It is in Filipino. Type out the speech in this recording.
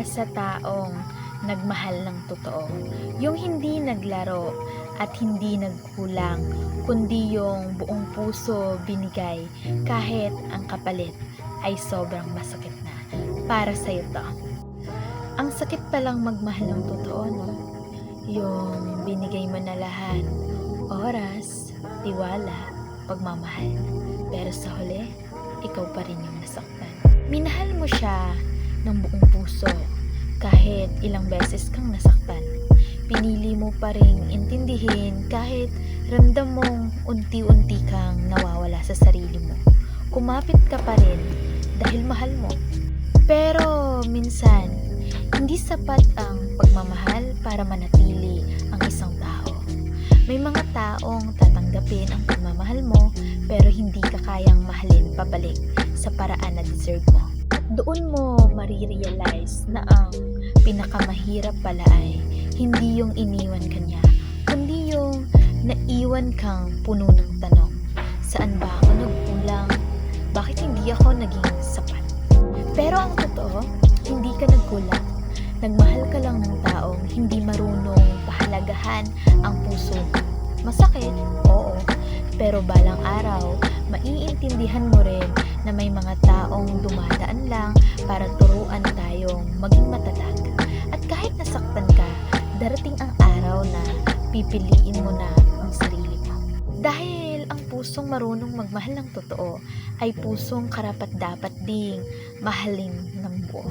para sa taong nagmahal ng totoo. Yung hindi naglaro at hindi nagkulang, kundi yung buong puso binigay kahit ang kapalit ay sobrang masakit na. Para sa'yo to. Ang sakit palang magmahal ng totoo, no? Yung binigay mo na lahat, oras, tiwala, pagmamahal. Pero sa huli, ikaw pa rin yung nasaktan. Minahal mo siya ng buong puso kahit ilang beses kang nasaktan. Pinili mo pa rin intindihin kahit ramdam mong unti-unti kang nawawala sa sarili mo. Kumapit ka pa rin dahil mahal mo. Pero minsan, hindi sapat ang pagmamahal para manatili ang isang tao. May mga taong tatanggapin ang pagmamahal mo pero hindi ka kayang mahalin pabalik sa paraan na deserve mo. Doon mo marirealize na ang pinakamahirap pala ay hindi yung iniwan ka niya, kundi yung naiwan kang puno ng tanong. Saan ba ako nagkulang? Bakit hindi ako naging sapat? Pero ang totoo, hindi ka nagkulang. Nagmahal ka lang ng taong hindi marunong pahalagahan ang puso mo. Masakit, oo. Pero balang araw, maiintindihan mo rin na may mga taong dumadaan lang para turuan tayong maging matatag. At kahit nasaktan ka, darating ang araw na pipiliin mo na ang sarili mo. Dahil ang pusong marunong magmahal ng totoo ay pusong karapat-dapat ding mahalin ng buo.